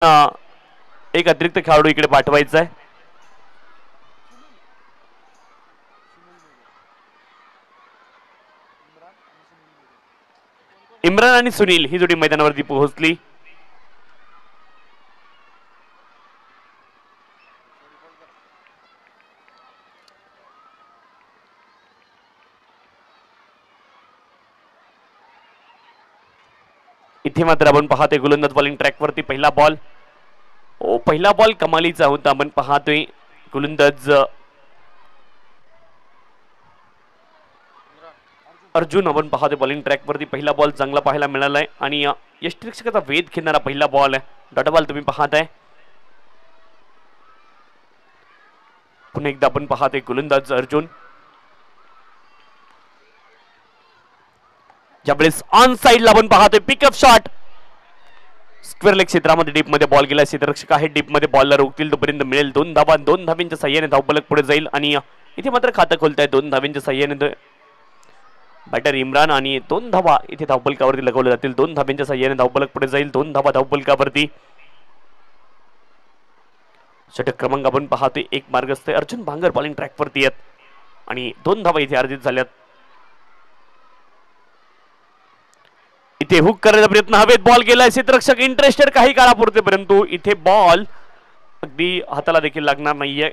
एक अतिरिक्त खेळाडू इकडे पाठवायचा आहे. इम्रान आणि सुनील ही जोडी मैदानावरती पोहोचली. इथे मात्र आपण पाहतोय गोलंदाज बॉलिंग ट्रॅकवरती पहिला बॉल. पहिला बॉल कमालीचा होता. आपण पाहतोय गोलंदाज अर्जुन आपण पाहतोय बॉलिंग ट्रॅकवरती पहिला बॉल चांगला पाहायला मिळालाय आणि यष्टिरक्षकाचा वेध घेणारा पहिला बॉल आहे. डॉट बॉल तुम्ही पाहताय. पुन्हा एकदा आपण पाहतोय गोलंदाज अर्जुन. ज्यावेळेस ऑन साइडला आपण पाहतोय पिकअप शॉट. स्क्वेअर लेग क्षेत्रामध्ये डीप मध्ये बॉल गेला. क्षेत्ररक्षक आहे डीप मध्ये बॉलला रोखतील तोपर्यंत मिळेल 2 धावा. 2 धाव्यांच्या साह्याने धावफलक पुढे जाईल आणि इथे मात्र खातं खोलताय 2 धाव्यांच्या साह्याने बॅटर इम्रान आणि 2 धावा इथे धावफलकावरती लगवल्या जातील. 2 धाव्यांच्या साह्याने धावफलक पुढे जाईल. 2 धावा धावफलकावरती. षटक क्रमांक आपण पाहतोय एक मार्गस्थ अर्जुन भांगर बॉलिंग ट्रॅकवरती आहेत आणि 2 धावा इथे अर्जित झाल्यात. इथे हुक करण्याचा प्रयत्न हवेत बॉल गेलाय. क्षेत्ररक्षक इंटरेस्टेड काही काळापुरते परंतु इथे बॉल अगदी हाताला देखील लागणार नाहीये.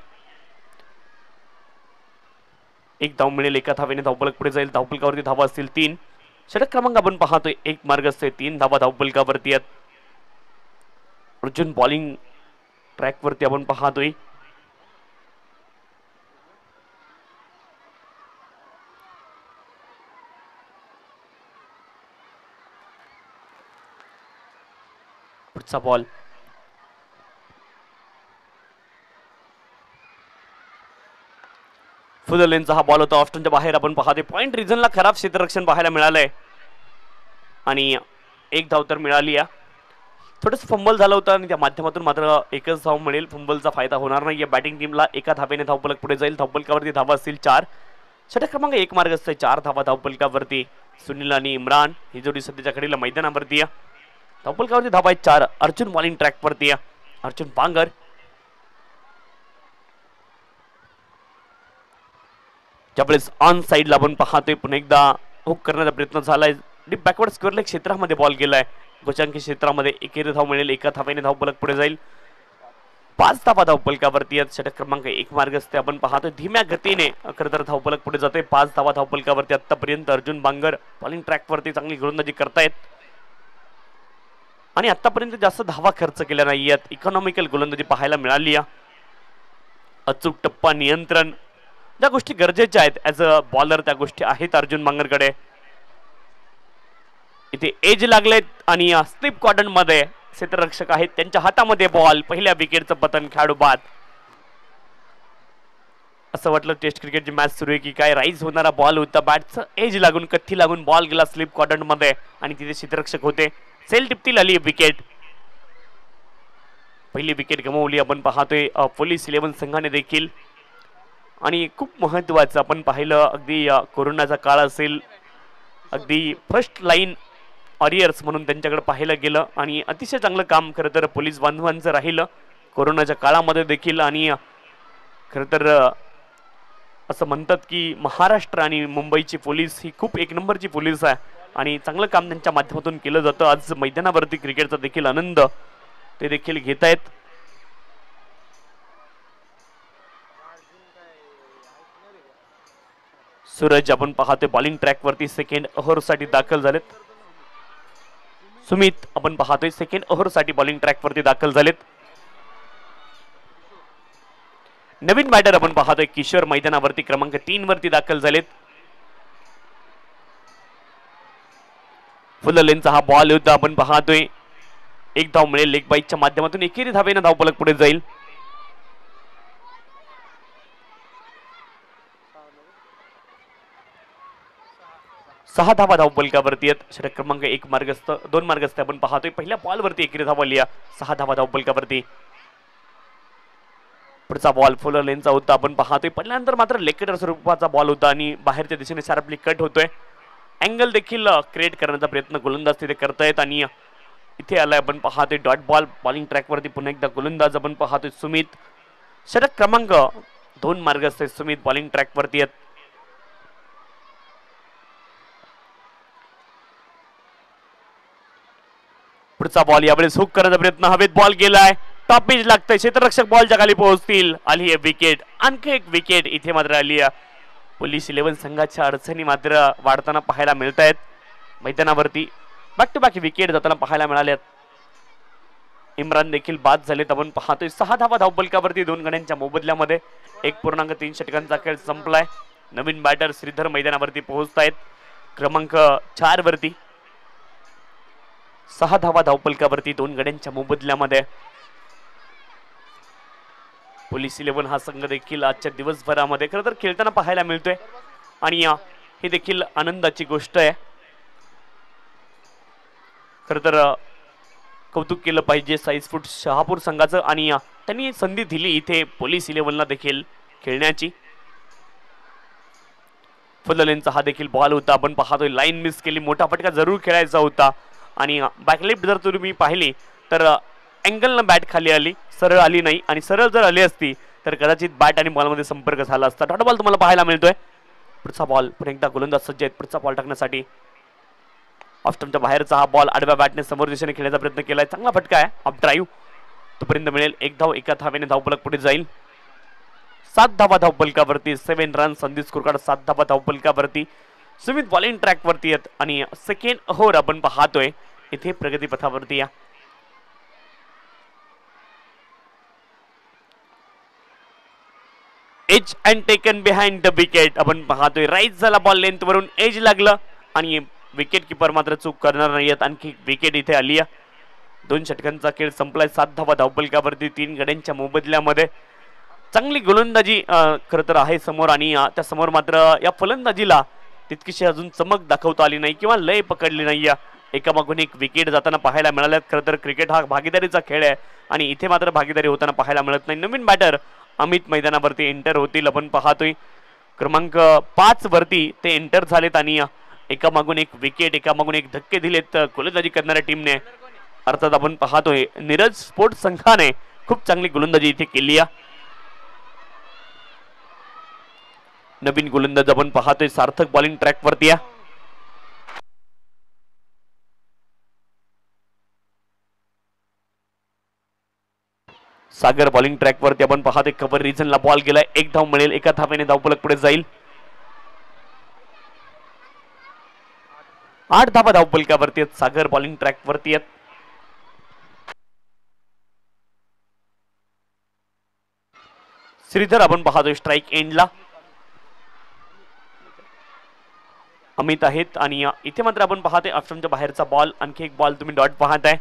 एक धाव मिळेल. एका धावेने धावफलक पुढे जाईल. धावफलकावरती धावा असतील 3. षटक क्रमांक आपण पाहतोय एक मार्गस्थ 3 धावा धावफलकावरती आहेत. अर्जुन बॉलिंग ट्रॅकवरती आपण पाहतोय. पुढचा बॉल फुल लेनचा हा बॉल होता. ऑफ्टनच्या बाहेर आपण पाहतोय. पॉइंट रिजनला खराब क्षेत्ररक्षण पाहायला मिळालंय आणि एक धाव तर मिळाली. थोडंसं फंबल झालं होतं आणि त्या माध्यमातून मात्र एकच धाव मिळेल. फंबलचा फायदा होणार नाही. बॅटिंग टीमला एका धावेने धावफलक पुढे जाईल. धावफलकावरती धावा असतील 4. षटक क्रमांक 1 मार्गस्थ 4 धावा धावफलकावरती. सुनील आणि इम्रान ही जोडी सध्याच्या घडीला मैदानावरती आहे. धावफलकावरती धावा आहेत 4. अर्जुन बॉलिंग ट्रॅकवरती आहे. अर्जुन भांगर ज्यावेळेस ऑन साइडला आपण पाहतोय पुन्हा एकदा हुक करण्याचा प्रयत्न झालाय. डीप बॅकवर्ड स्क्वेअर लेग क्षेत्रामध्ये बॉल गेलाय. गोचांकी क्षेत्रामध्ये एकेरी धाव मिळेल. एका धावेने धावफलक पुढे जाईल. 5 धावा धावफलकावरती आहेत. षटक क्रमांक 1 मार्गस्थ आपण पाहतोय धीम्या गतीने खरं तर धावफलक पुढे जाते. 5 धावा धावफलकावरती आतापर्यंत अर्जुन भांगर बॉलिंग ट्रॅकवरती चांगली गोलंदाजी करतायत आणि आतापर्यंत जास्त धावा खर्च केल्या नाहीयेत. इकॉनॉमिकल गोलंदाजी पाहायला मिळाली. अचूक टप्पा नियंत्रण ज्या गोष्टी गरजेच्या आहेत ऍज अ बॉलर त्या गोष्टी आहेत अर्जुन भांगरकडे. इथे एज लागलेत आणि स्लिप कॉर्डन मध्ये क्षेत्ररक्षक आहेत त्यांच्या हातामध्ये बॉल. पहिल्या विकेटचं पतन खेळाडू बाद. असं वाटलं टेस्ट क्रिकेटची मॅच सुरू आहे की काय राईज होणारा बॉल होता. बॅटचं एज लागून कथ्थी लागून बॉल गेला स्लिप कॉर्डन मध्ये आणि तिथे क्षेत्ररक्षक होते. सेल टिपतील आली विकेट. पहिली विकेट गमावली आपण पाहतोय पोलीस 11 संघाने देखील आणि खूप महत्वाचं आपण पाहिलं अगदी कोरोनाचा काळ असेल अगदी फर्स्ट लाईन वॉरियर्स म्हणून त्यांच्याकडे पाहिलं गेलं आणि अतिशय चांगलं काम खरं तर पोलीस बांधवांचं राहिलं कोरोनाच्या काळामध्ये देखील. आणि खरं तर असं म्हणतात की महाराष्ट्र आणि मुंबईची पोलीस ही खूप एक नंबरची पोलीस आहे आणि चांगलं काम त्यांच्या माध्यमातून केलं जातं. आज मैदानावरती क्रिकेटचा देखील आनंद ते देखील घेत आहेत. सूरज आपण पाहतोय बॉलिंग ट्रॅकवरती सेकंड ओव्हरसाठी दाखल झालेत. सुमित आपण पाहतोय सेकंड ओव्हरसाठी बॉलिंग ट्रॅकवरती दाखल झालेत. नवीन बॅटर आपण पाहतोय किशोर मैदानावरती क्रमांक 3 वरती दाखल झालेत. फुल लेनचा हा बॉल होता आपण पाहतोय. एक धाव मिळेल. लेग बाईकच्या माध्यमातून एकेरी धावेने धावफलक पुढे जाईल. 6 धावा धावफलकावरती आहेत. षटक क्रमांक 1 मार्गस्थ 2 मार्गस्थ आपण पाहतोय. पहिल्या बॉलवरती एकेरी धावा लिया. 6 धावा धावफलकावरती. पुढचा बॉल फुल लेनचा होता आपण पाहतोय. पहिल्यानंतर मात्र लेग स्वरूपाचा बॉल होता आणि बाहेरच्या दिशेने शार्पली कट होतोय. अँगल देखील क्रिएट करण्याचा प्रयत्न गोलंदाज तिथे करतायत आणि इथे आलाय. आपण पाहतोय डॉट बॉल बॉलिंग ट्रॅकवरती पुन्हा एकदा गोलंदाज आपण पाहतोय सुमित. षटक क्रमांक 2 मार्गस्थ सुमित बॉलिंग ट्रॅकवरती आहेत. पुढचा बॉल यावेळेस हुक करण्याचा प्रयत्न, हवेत बॉल गेलाय, टॉप पिच लागतंय, क्षेत्ररक्षक बॉलच्या खाली पोहोचतील. आली आहे विकेट, आणखी एक विकेट इथे मात्र आली आहे. पोलीस 11 संघाच्या अडचणी मात्र वाढताना पाहायला मिळत आहेत. मैदानावरती बॅक टू बॅक विकेट जाताना पाहायला मिळाल्यात. इम्रान देखील बाद झालेत. आपण पाहतोय 6 धावा धावफलकावरती 2 गड्यांच्या मोबदल्यामध्ये 1.3 षटकांचा खेळ संपलाय. नवीन बॅटर श्रीधर मैदानावरती पोहोचतायत क्रमांक 4 वरती. 6 धावा धावफलकावरती 2 गड्यांच्या मोबदल्यामध्ये. पोलीस 11 हा संघ देखील आजच्या दिवसभरामध्ये खरं तर खेळताना पाहायला मिळतोय आणि ही देखील आनंदाची गोष्ट आहे. खरं तर कौतुक केलं पाहिजे साईजफूट शहापूर संघाचं आणि त्यांनी संधी दिली इथे पोलीस 11ला देखील खेळण्याची. फुललेनचा हा देखील बॉल होता. आपण पाहतोय लाईन मिस केली, मोठा फटका जरूर खेळायचा होता आणि बॅकलिफ्ट जर तुम्ही पाहिली तर अँगलनं बॅट खाली आली, सरळ आली नाही आणि सरळ जर आली असती तर कदाचित बॅट आणि बॉलमध्ये संपर्क झाला असता. डॉट बॉल तुम्हाला पाहायला मिळतोय. पुढचा बॉल पुन्हा एकदा गोलंदाज सज्ज आहेत पुढचा बॉल टाकण्यासाठी. ऑफस्टमच्या बाहेरचा हा बॉल आडव्या बॅटने समोर दिशेने खेळण्याचा प्रयत्न केलाय. चांगला फटका आहे, ऑफ ड्राईव्ह तोपर्यंत मिळेल. 1 धाव एका धावेने धावफलक पुढे जाईल. 7 धावा धावफलकावरती 7 रन. संदीप स्कोरकार्ड 7 धावा धावफलकावरती. सुमित बॉलिंग ट्रॅकवरती आहेत आणि सेकंड ओव्हर आपण पाहतोय इथे प्रगतीपथावरती. या edge and taken behind the wicket आपण पाहतोय. राईट झाला बॉल लेंथ वरून एज लागलं आणि विकेट किपर मात्र चूक करणार नाहीयेत. आणखी विकेट इथे आली आहे. 2 षटकांचा खेळ संपलाय. 7 धावा धावफलकावरती 3 गड्यांच्या मोबदल्यामध्ये. चांगली गोलंदाजी खरं तर आहे समोर आणि त्या समोर मात्र या फलंदाजीला तितकीशी अजून चमक दाखवता आली नाही किंवा लय पकडली नाही. एकामागून एक विकेट जाताना पाहायला मिळाल्यात. खरं तर क्रिकेट हा भागीदारीचा खेळ आहे आणि इथे मात्र भागीदारी होताना पाहायला मिळत नाही. नवीन बॅटर अमित मैदानावरती एंटर होतील. आपण पाहतोय क्रमांक 5 वरती ते एंटर झालेत आणि एकामागून एक विकेट एकामागून एक धक्के दिलेत गोलंदाजी करणाऱ्या टीमने. अर्थात आपण पाहतोय नीरज स्पोर्ट्स संघाने खूप चांगली गोलंदाजी इथे केली आहे. नवीन गोलंदाज आपण पाहतोय सार्थक बॉलिंग ट्रॅकवरती आहे. सागर बॉलिंग ट्रॅकवरती आपण पाहतोय. कव्हर रिजनला बॉल गेलाय. 1 धाव मिळेल. एका धावेने धावफलक पुढे जाईल. 8 धावा धावफलकावरती आहेत. सागर बॉलिंग ट्रॅकवरती आहेत. श्रीधर आपण पाहतोय स्ट्राईक एंडला. अमित आहेत आणि इथे मात्र आपण पाहतोय ऑप्शनच्या बाहेरचा बॉल. आणखी एक बॉल तुम्ही डॉट पाहताय.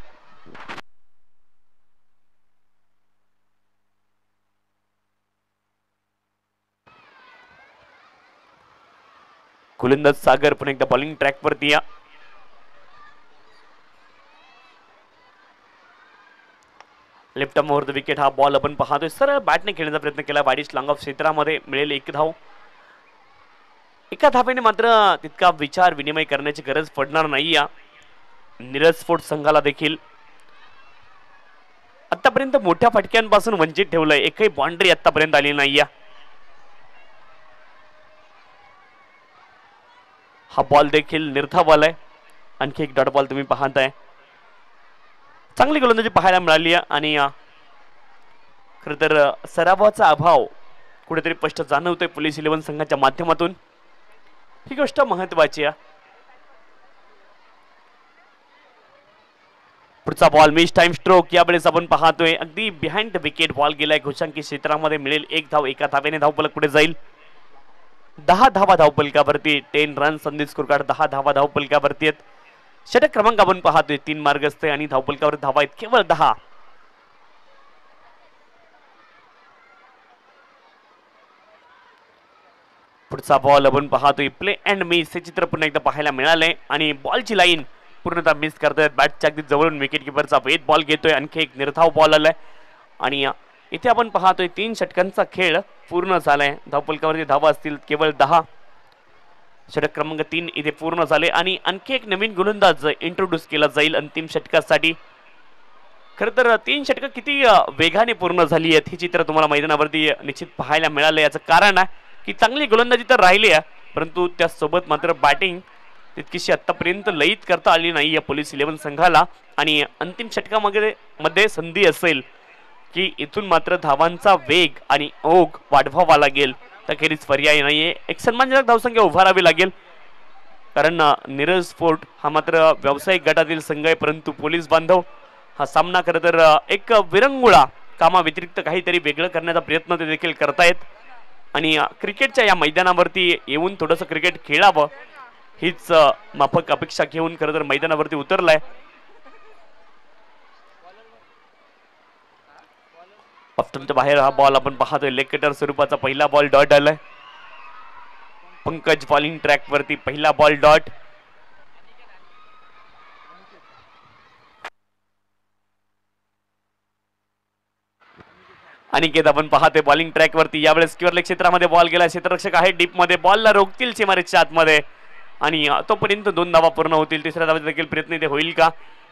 गोलंदाज सागर पुन्हा एकदा बॉलिंग ट्रॅकवरती या. Left arm over the wicket हा बॉल आपण पाहतोय. सरळ बॅटने खेळण्याचा प्रयत्न केला. वाईडिश लॉंग ऑफ क्षेत्रामध्ये मिळेल 1 धाव. एका धावेने मात्र तितका विचार विनिमय करण्याची गरज पडणार नाही. या नीरज स्पोर्ट्स संघाला देखील आतापर्यंत मोठ्या फटक्यांपासून वंचित ठेवलंय. एकही बाउंड्री आतापर्यंत आली नाही. हा बॉल देखील निर्धाव आलाय. आणखी एक डॉट बॉल तुम्ही पाहताय. चांगली गोलंदाजी पाहायला मिळाली आहे आणि खरं तर सरावाचा अभाव कुठेतरी स्पष्ट जाणवतोय पोलीस 11 संघाच्या माध्यमातून. ही गोष्ट महत्वाची आहे. पुढचा बॉल मिस टाइम स्ट्रोक. यावेळेस आपण पाहतोय अगदी बिहाइंड द विकेट बॉल गेलाय. घोषांकी क्षेत्रामध्ये मिळेल 1 धाव. एका धावेने धावफलक पुढे जाईल. 10 धावा धावफलकावरती 10 रन. संदीप स्कोरकार्ड 10 धावा धावफलकावरती आहेत. षटक क्रमांक आपण पाहतोय 3 मार्गस्थ आणि धावफलकावर धावा आहेत केवळ 10. पुढचा बॉल आपण पाहतोय प्ले अँड मिस हे चित्र पुन्हा एकदा पाहायला मिळालंय आणि बॉलची लाईन पूर्णतः मिस करतोय. बॅटच्या अगदी जवळून विकेट किपरचा वेध बॉल घेतोय. आणखी एक निर्धाव बॉल आलाय आणि इथे आपण पाहतोय 3 षटकांचा खेळ पूर्ण झालाय. धावफलकावरती धावा असतील केवळ 10. षटक क्रमांक 3 इथे पूर्ण झाले आणि आणखी एक नवीन गोलंदाज इंट्रोड्यूस केला जाईल अंतिम षटकासाठी. खरं तर 3 षटकं किती वेगाने पूर्ण झाली आहेत हे चित्र तुम्हाला मैदानावरती निश्चित पाहायला मिळालं. याचं कारण आहे की चांगली गोलंदाजी तर राहिली आहे, परंतु त्यासोबत मात्र बॅटिंग तितकीशी आतापर्यंत लयीत करता आली नाही या पोलीस 11 संघाला. आणि अंतिम षटकामध्ये संधी असेल की इथून मात्र धावांचा वेग आणि ओघ वाढवावा लागेल, त्याखेरीज पर्याय नाहीये. एक सन्मानजनक धावसंख्या उभारावी लागेल, कारण नीरज फोर्ट हा मात्र व्यावसायिक गटातील संघ आहे, परंतु पोलीस बांधव हा सामना खरं तर एक विरंगुळा कामाव्यतिरिक्त काहीतरी वेगळं करण्याचा प्रयत्न ते देखील करतायत. आणि क्रिकेटच्या या मैदानावरती येऊन थोडंसं क्रिकेट खेळावं हीच माफक अपेक्षा घेऊन खरं तर मैदानावरती उतरलाय. ऑफ्टनच्या बाहेर हा बॉल आपण पाहतोय, लेग कटर स्वरूपाचा पहिला बॉल डॉट आलाय. पंकज बॉलिंग ट्रॅक वरती पहिला बॉल डॉट. अनिकेत आपण पाहतोय बॉलिंग ट्रॅक वरती. यावेळेस स्क्वेअर लेग क्षेत्रामध्ये बॉल गेला, क्षेत्ररक्षक आहे डीप मध्ये, बॉलला रोखतील सीमारेषेच्या आतमध्ये आणि तोपर्यंत 2 धावा पूर्ण होतील. तिसऱ्या धावेचा देखील प्रयत्न इथे होईल का,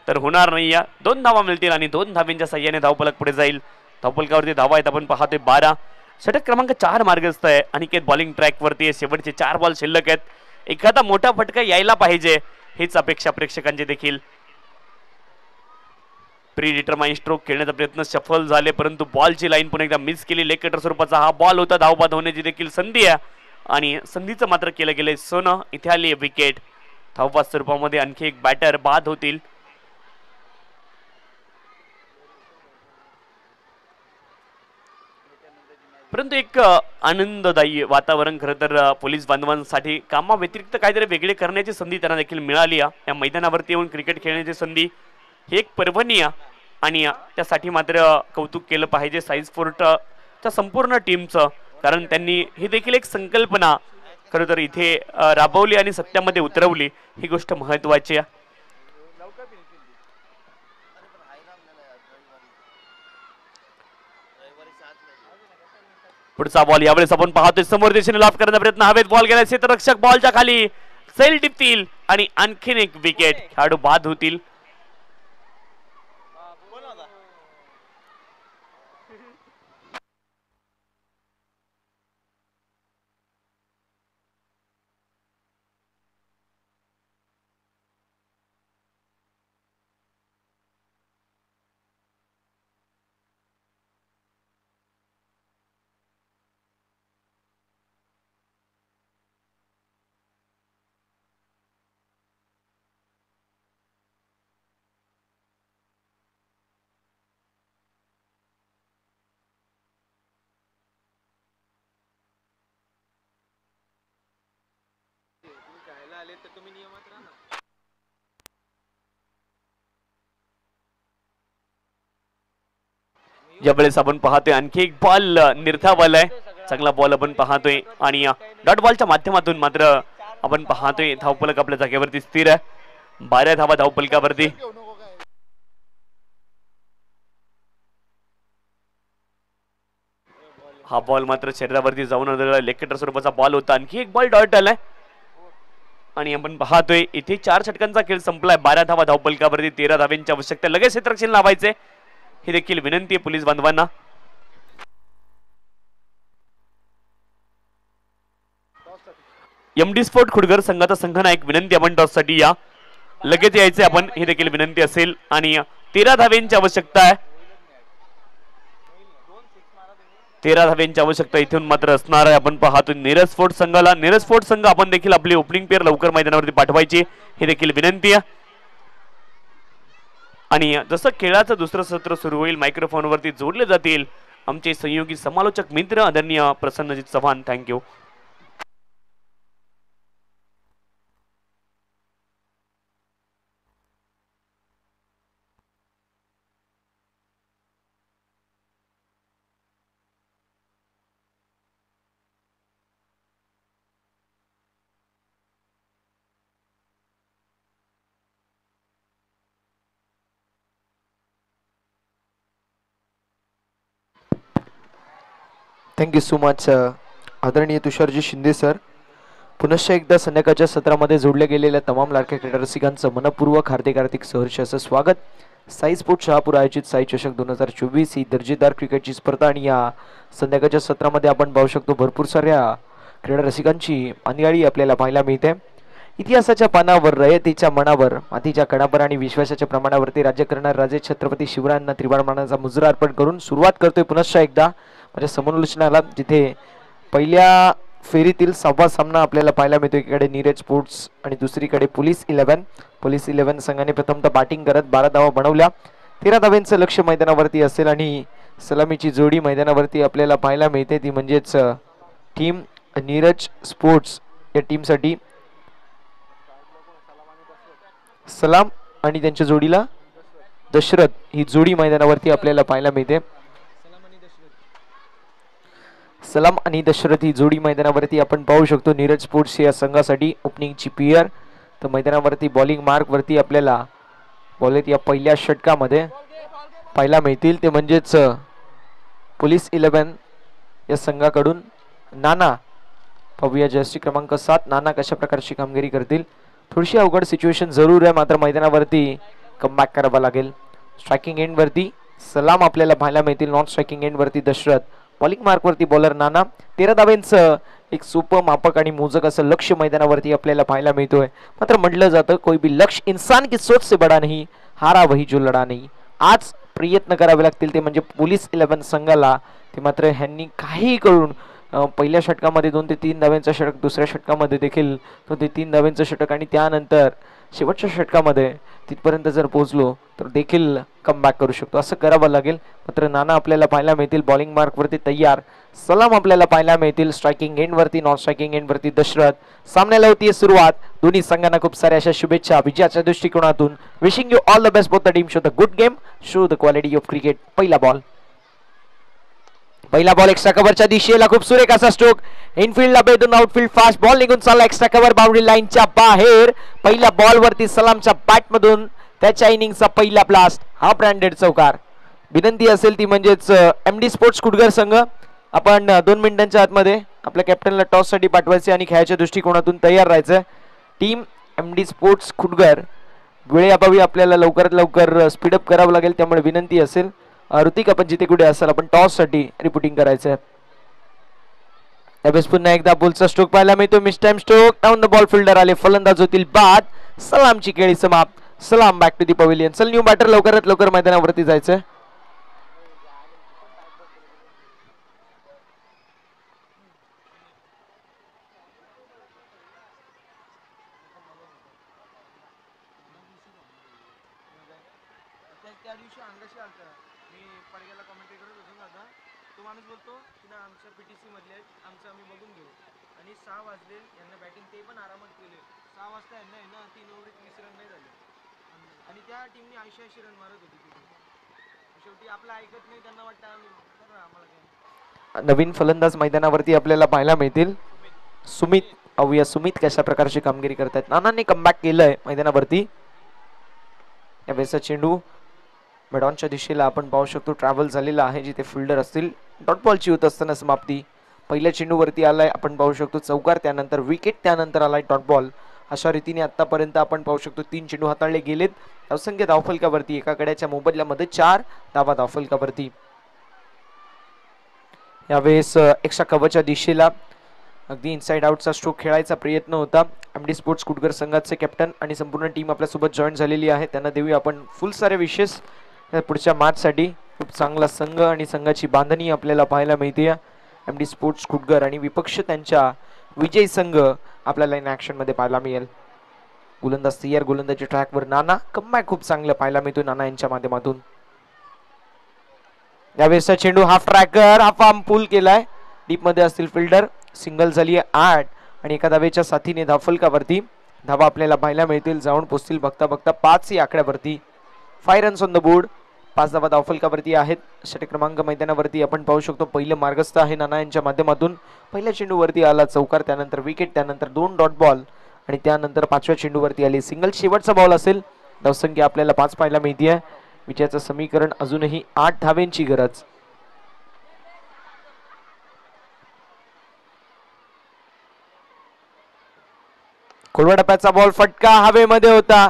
तर होणार नाही. 2 धावा मिळतील आणि 2 धाव्यांच्या साह्याने धावफलक पुढे जाईल. धावफलकावरती धावा आहेत आपण पाहतोय 12. षटक क्रमांक 4 मार्गस्थ आहे. अनिकेत बॉलिंग ट्रॅक वरती, शेवटचे 4 बॉल शिल्लक आहेत. एखादा मोठा फटका यायला पाहिजे हीच अपेक्षा प्रेक्षकांची देखील. प्री डिटरमाइन स्ट्रोक खेळण्याचा प्रयत्न सफल झाले, परंतु बॉलची लाईन पुन्हा एकदा मिस केली. लेग कटर स्वरूपाचा हा बॉल होता, धावबाद होण्याची देखील संधी आहे आणि संधीचं मात्र केलं गेले सोनं. इथे आली विकेट. धावबाद स्वरूपामध्ये आणखी एक बॅटर बाद होतील. परंतु एक आनंददायी वातावरण खरं तर पोलीस बांधवांसाठी कामाव्यतिरिक्त काहीतरी वेगळे करण्याची संधी त्यांना देखील मिळाली. या मैदानावरती येऊन क्रिकेट खेळण्याची संधी ही एक पर्वणी आहे आणि त्यासाठी मात्र कौतुक केलं पाहिजे साईज फोर्टच्या संपूर्ण टीमचं, कारण त्यांनी ही देखील एक संकल्पना खरं तर इथे राबवली आणि सत्यामध्ये उतरवली. ही गोष्ट महत्वाची आहे. पुढचा बॉल यावेळेस आपण पाहतोय समोर दिशेने लाफ करण्याचा प्रयत्न, हवेत बॉल गेला, क्षेत्ररक्षक बॉलच्या खाली सैल टिपतील आणि आणखीन एक विकेट. खेळाडू बाद होतील. यावेळेस आपण पाहतोय आणखी एक बॉल निर्धावल आहे. चांगला बॉल आपण पाहतोय आणि डॉट बॉलच्या माध्यमातून मात्र आपण पाहतोय धावफलक आपल्या जागेवरती स्थिर आहे. 12 धावा धावफलकावरती. हा बॉल मात्र शरीरावरती जाऊन आलेला लेग कटर स्वरूपाचा बॉल होता. आणखी एक बॉल डॉट आलाय आणि आपण पाहतोय इथे 4 षटकांचा खेळ संपलाय. 12 धावा धावफलकावरती, 13 धाव्यांची आवश्यकता. लगेच क्षेत्ररक्षण लावायचे ही देखील विनंती आहे पोलीस बांधवांना. एमडी स्पोर्ट खुडगर संघाचा संघनायक विनंती आपण टॉससाठी या, लगेच यायचे आपण ही देखील विनंती असेल आणि 13 धाव्यांची आवश्यकता आहे. 13 धाव्यांची आवश्यकता इथून मात्र असणार आहे. आपण पाहतो नीरज स्पोर्ट संघाला. नीरज स्पोर्ट संघ आपण देखील आपली ओपनिंग पेअर लवकर मैदानावरती पाठवायची ही देखील विनंती आहे. आणि जसं खेळाचं दुसरं सत्र सुरू होईल मायक्रोफोनवरती जोडले जातील आमचे सहयोगी समालोचक मित्र आदरणीय Prasannajit Chavan. Thank you. Thank you so much आदरणीय तुषारजी शिंदे सर. पुनश्च एकदा संध्याकाळच्या सत्रामध्ये जोडले गेलेल्या तमाम लाडक्या क्रीडा रसिकांचं मनपूर्वक हार्दिक सहर्ष असं स्वागत. साई स्पोर्ट शहापूर आयोजित साई चषक 2024 ही दर्जेदार क्रिकेटची स्पर्धा आणि या संध्याकाळच्या सत्रामध्ये आपण पाहू शकतो भरपूर साऱ्या क्रीडा रसिकांची मांदियाळी आपल्याला पाहायला मिळते. इतिहासाच्या पानावर, रयतेच्या मनावर, मातीच्या कणावर आणि विश्वासाच्या प्रमाणावरती राज्य करणारे राजे छत्रपती शिवरायांना त्रिवर्णाचा मुजरा अर्पण करून सुरुवात करतोय पुनश्च एकदा माझ्या समोरलोचनाला, जिथे पहिल्या फेरीतील 6वा सामना आपल्याला पाहायला मिळतो. एकीकडे नीरज स्पोर्ट्स आणि दुसरीकडे पोलीस 11 संघाने प्रथमतः बॅटिंग करत 12 धावा बनवल्या. 13 धावांचं लक्ष मैदानावरती असेल आणि सलामीची जोडी मैदानावरती आपल्याला पाहायला मिळते, ती म्हणजेच टीम नीरज स्पोर्ट्स या टीमसाठी सलाम आणि त्यांच्या जोडीला दशरथ ही जोडी मैदानावरती आपल्याला पाहायला मिळते. सलाम आणि दशरथ ही जोडी मैदानावरती आपण पाहू शकतो. नीरज स्पोर्ट्स या संघासाठी ओपनिंगची पेयर तर मैदानावरती बॉलिंग मार्क वरती आपल्याला बॉलर या पहिल्या षटकामध्ये पाहायला मिळतील, ते म्हणजेच पोलीस 11 या संघाकडून नाना. पाहूया जर्सी क्रमांक 7 नाना कशा प्रकारची कामगिरी करतील. थोडीशी अवघड सिच्युएशन जरूर आहे, मात्र मैदानावरती कमबॅक करावा लागेल. स्ट्रायकिंग एंड वरती सलाम आपल्याला पाहायला मिळतील. नॉन स्ट्रायकिंग एंड वरती दशरथ. बॉलिंग मार्क वरती बॉलर नाना. 13 धावांचं एक सोपं मापक आणि मोजक असं लक्ष मैदानावरती आपल्याला पाहायला मिळतोय. मात्र म्हटलं जातं कोई भी लक्ष्य इंसान की सोच से बडा नहीं, हारा वही जो लढा नहीं. आज प्रयत्न करावे लागतील ते म्हणजे पोलीस 11 संघाला. ते मात्र ह्यांनी काही करून पहिल्या षटकामध्ये 2 ते 3 धावांचं षटक, दुसऱ्या षटकामध्ये देखील 2 ते 3 धावांचं षटक आणि त्यानंतर शेवटच्या षटकामध्ये तिथपर्यंत जर पोहोचलो तर देखील कमबॅक करू शकतो, असं करावं लागेल. मात्र नाना आपल्याला पाहायला मिळतील बॉलिंग मार्क वरती तयार. सलाम आपल्याला पाहायला मिळतील स्ट्रायकिंग एंड वरती. नॉन स्ट्रायकिंग एंड वरती दशरथ. सामन्याला होतीये सुरुवात. दोन्ही संघांना खूप साऱ्या अशा शुभेच्छा विजयाच्या दृष्टिकोनातून. Wishing you all the best both the team. Show the good game, show the quality of cricket. पहिला बॉल एक्स्ट्रा कव्हरच्या दिशेला खूप सुरेख असा स्ट्रोक. इनफिल्डला बेदून आउटफील्ड फास्ट बॉल निघून चालला एक्स्ट्रा कव्हर बाउंड्री लाईनच्या बाहेर. पहिल्या बॉल वरती सलामच्या बॅट मधून त्याच्या इनिंगचा पहिला ब्लास्ट. हा ब्रँडेड चौकार. विनंती असेल ती म्हणजेच एमडी स्पोर्ट्स कुडगर संघ, आपण 2 मिनिटांच्या आतमध्ये आपल्या कॅप्टनला टॉस साठी पाठवायचे आणि खेळाच्या दृष्टिकोनातून तयार राहायचं. टीम एमडी स्पोर्ट्स कुडगर वेळेअभावी आपल्याला लवकरात लवकर स्पीडअप करावं लागेल, त्यामुळे विनंती असेल ऋतिक आपण जिथे कुठे असाल आपण टॉस साठी रिपोर्टिंग करायचं. त्यावेळेस पुन्हा एकदा बॉलचा स्ट्रोक पाहायला मिळतो. Miss time stroke. Down the ball fielder आले. फलंदाज होतील बाद. सलामची खेळी समाप्त. सलाम बॅक टू दी पवेलियन. चल न्यू बॅटर लवकरात लवकर मैदानावरती जायचं. त्या दिवशी अंगाशी आलता मी पडग्याला कमेंट्री करत होतो ना, आता तो माणूस बोलतो की ना आमच्या पीटीसी मधले आमचं आम्ही बघून घेऊ. आणि 6 वाजले यांना बॅटिंग ते पण आरामात केले. 6 वाजता यांना आहे ना 3 ओव्हरीत 20 रन नाही झाले आणि त्या टीमने 80 रन मारत होती तिथे. शेवटी आपलं ऐकत नाही, त्यांना वाटतं आम्ही बरं आम्हाला काय. नवीन फलंदाज मैदानावरती आपल्याला पाहायला मिळतील. सुमित. पाहूया सुमित कशा प्रकारची कामगिरी करतायत. नानांनी कमबॅक केलंय मैदानावरती. यावेळेचा चेंडू मेडॉनच्या दिशेला आपण पाहू शकतो ट्रॅव्हल झालेला आहे, जिथे फिल्डर असतील. डॉट बॉलची होत असताना समाप्ती. पहिल्या चेंडूवरती आलाय आपण पाहू शकतो चौकार, त्यानंतर विकेट, त्यानंतर आलाय डॉट बॉल. अशा रीतीने आतापर्यंत आपण पाहू शकतो 3 चेंडू हाताळले गेलेत. असंख्य धावफलकावरती एका कड्याच्या मोबदल्यामध्ये 4 धावा धावफलकावरती. यावेळेस एक्स्ट्रा कव्हरच्या दिशेला अगदी इनसाइड आउटचा स्ट्रोक खेळायचा प्रयत्न होता. एमडी स्पोर्ट्स कुडगर संघाचे कॅप्टन आणि संपूर्ण टीम आपल्यासोबत जॉईन झालेली आहे. त्यांना देऊया आपण फुल सारे विशेष पुढच्या मॅचसाठी. खूप चांगला संघ आणि संघाची बांधणी आपल्याला पाहायला मिळते. एमडी स्पोर्ट्स कुडगर आणि विपक्ष त्यांच्या विजयी संघ आपल्याला इन ऍक्शन मध्ये पाहायला मिळेल. गोलंदाज तयार. गोलंदाजी ट्रॅकवर नाना. कमबॅक खूप चांगलं पाहायला मिळतो नाना यांच्या माध्यमातून. यावेळेसचा चेंडू half tracker, half arm pull केलाय. डीप मध्ये असतील फिल्डर. सिंगल झाली 8 आणि एका धावेच्या साथीने धावफलकावरती धावा आपल्याला पाहायला मिळतील. जाऊन पोचतील बघता बघता 5 या आकड्यावरती. 5 रन्स ऑन द बोर्ड. 5 धावा धावफलकावरती आहेत. षटक क्रमांक मैदानावरती आपण पाहू शकतो पहिलं मार्गस्थ आहे नाना यांच्या माध्यमातून. पहिल्या चेंडूवरती आला चौकार, त्यानंतर विकेट, त्यानंतर 2 डॉट बॉल आणि त्यानंतर 5व्या चेंडूवरती आली सिंगल. शेवटचा बॉल असेल. धावसंख्या आपल्याला 5 पाहायला मिळते. विजयाचं समीकरण अजूनही 8 धावेंची गरज. खोलवा टप्प्याचा बॉल फटका हवेमध्ये होता.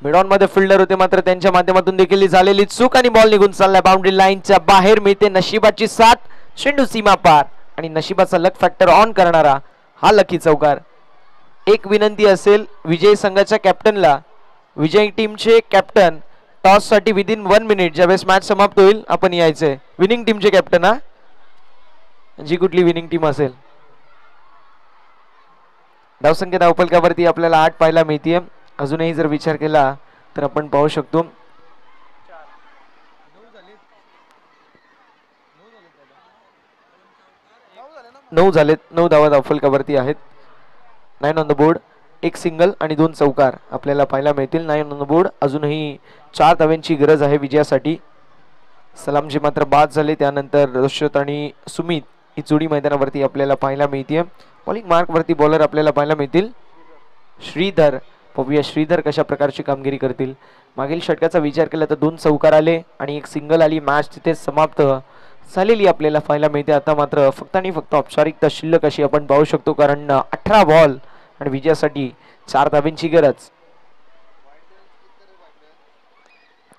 मिडॉन मध्ये फिल्डर होते मात्र त्यांच्या माध्यमातून देखील झालेली चूक आणि बॉल निघून चाललाय बाउंड्री लाईनच्या बाहेर. मिळते नशिबाची साथ. चेंडू सीमा पार आणि नशिबाचा लक फॅक्टर ऑन करणारा हा लकी चौकार. एक विनंती असेल विजय संघाच्या कॅप्टनला, विजय टीमचे कॅप्टन टॉस साठी विदिन 1 मिनिट ज्यावेळेस मॅच समाप्त होईल आपण यायचंय. विनिंग टीमचे कॅप्टन हा, जी कुठली विनिंग टीम असेल. धावसंख्या धावफलकावरती आपल्याला 8 पाहायला मिळतीये. अजूनही जर विचार केला तर आपण पाहू शकतो 9 झालेत. 9 धावा धावफलकावरती आहेत. 9 ऑन द बोर्ड. एक सिंगल आणि 2 चौकार आपल्याला पाहायला मिळतील. 9 ऑन द बोर्ड. अजूनही 4 धाव्यांची गरज आहे विजयासाठी. सलामजी मात्र बाद झाले. त्यानंतर रशत आणि सुमित ही जोडी मैदानावरती आपल्याला पाहायला मिळते. बॉलिंग मार्क वरती बॉलर आपल्याला पाहायला मिळतील. श्रीधर, पाहूया श्रीधर कशा प्रकारची कामगिरी करतील. मागील षटकाचा विचार केला तर 2 चौकार आले आणि एक सिंगल आली. मॅच तिथे समाप्त झालेली आपल्याला पाहायला मिळते. आता मात्र फक्त आणि फक्त औपचारिकता शिल्लक अशी आपण पाहू शकतो, कारण 18 बॉल आणि विजयासाठी 4 धाब्यांची गरज.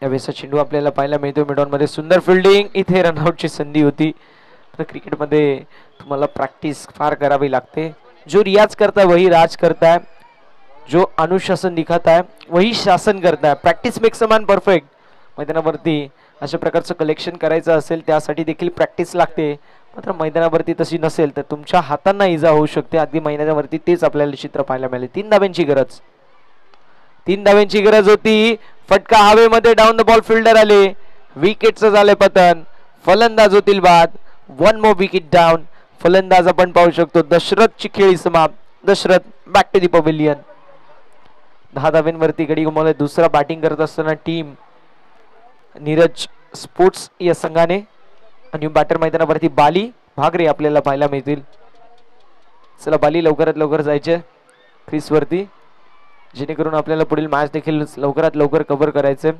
यावेळेचा चेंडू आपल्याला पाहायला मिळतो मिडॉन मध्ये. सुंदर फिल्डिंग. इथे रनआउटची संधी होती. तर क्रिकेटमध्ये तुम्हाला प्रॅक्टिस फार करावी लागते. जो रियाज करता है वही राज करता है, जो अनुशासन दिखाता है वही शासन करता है. Practice makes a man perfect. मैदानावरती अशा प्रकारचं कलेक्शन करायचं असेल त्यासाठी देखील प्रॅक्टिस लागते. मात्र मैदानावरती तशी नसेल तर तुमच्या हातांना इजा होऊ शकते. अगदी मैदानावरती तेच आपल्याला चित्र पाहायला मिळाले. 3 धाव्यांची गरज. 3 धाव्यांची गरज होती. फटका हवेमध्ये. डाऊन द बॉल फिल्डर आले. विकेटचं झाले पतन. फलंदाज होतील बाद. 1 मोर विकेट डाऊन. फलंदाज आपण पाहू शकतो दशरथची खेळी समाप्त. Dashrath back to the pavilion. 10 धाव्यांवरती गडी गमावले. दुसरा बॅटिंग करत असताना टीम नीरज स्पोर्ट्स या संघाने. आणि बॅटर मैदानावरती बाली भागरे आपल्याला पाहायला मिळतील. चला बाली लवकरात लवकर जायचे क्रीज वरती, जेणेकरून आपल्याला पुढील मॅच देखील लवकरात लवकर कव्हर करायचे.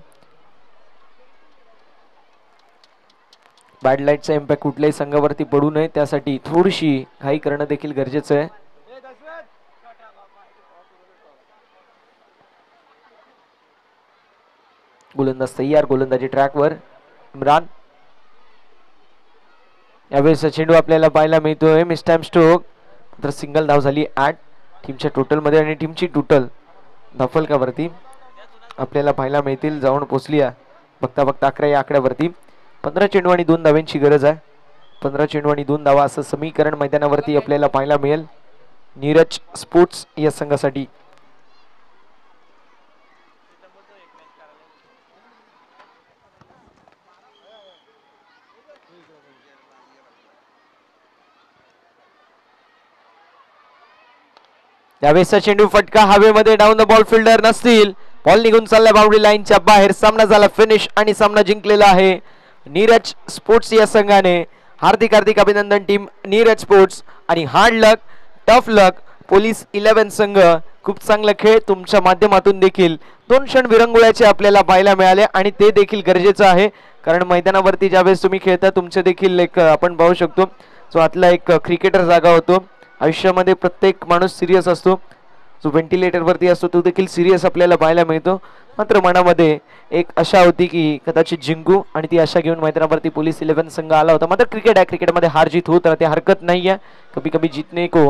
बॅड लाईटचा इम्पॅक्ट कुठल्याही संघावरती पडू नये त्यासाठी थोडीशी घाई करणं देखील गरजेचं आहे. गोलंदाज तयार. गोलंदाजी ट्रॅकवर. इम्रान. यावेळेस चेंडू आपल्याला पाहायला मिळतोय मिस टाइम स्ट्रोक. तर सिंगल धाव झाली 8 टीमच्या टोटल मध्ये आणि टीमची टोटल धावफलकावरती आपल्याला पाहायला मिळतील. जाऊन पोहोचली बघता बघता 11 या आकड्यावरती. 15 चेंडू आणि 2 धाव्यांची गरज आहे. 15 चेंडू आणि 2 धावा असं समीकरण मैदानावरती आपल्याला पाहायला मिळेल नीरज स्पोर्ट्स या संघासाठी. यावेळेचा चेंडू फटका हवेमध्ये. डाऊन द बॉल फिल्डर नसतील. बॉल निघून चाललाय बाउंड्री लाईनच्या बाहेर. सामना झाला फिनिश आणि सामना जिंकलेला आहे नीरज स्पोर्ट्स या संघाने. हार्दिक हार्दिक अभिनंदन टीम नीरज स्पोर्ट्स. आणि हार्ड लक, टफ लक पोलीस 11 संघ. खूप चांगला खेळ तुमच्या माध्यमातून देखील 2 क्षण विरंगुळ्याचे आपल्याला पाहायला मिळाले आणि ते देखील गरजेचं आहे, कारण मैदानावरती ज्यावेळेस तुम्ही खेळता तुमचे देखील एक आपण पाहू शकतो जो आतला एक क्रिकेटर जागा होतो. आयुष्यामध्ये प्रत्येक माणूस सिरियस असतो. जो व्हेंटिलेटर वरती असतो तो देखील सिरियस आपल्याला पाहायला मिळतो. मात्र मनामध्ये एक आशा होती की कदाचित जिंकू आणि ती आशा घेऊन मैदानावरती पोलीस 11 संघ आला होता. मात्र क्रिकेट आहे, क्रिकेटमध्ये हार जीत होत राहते, हरकत नाही आहे. कभी कभी जीतने को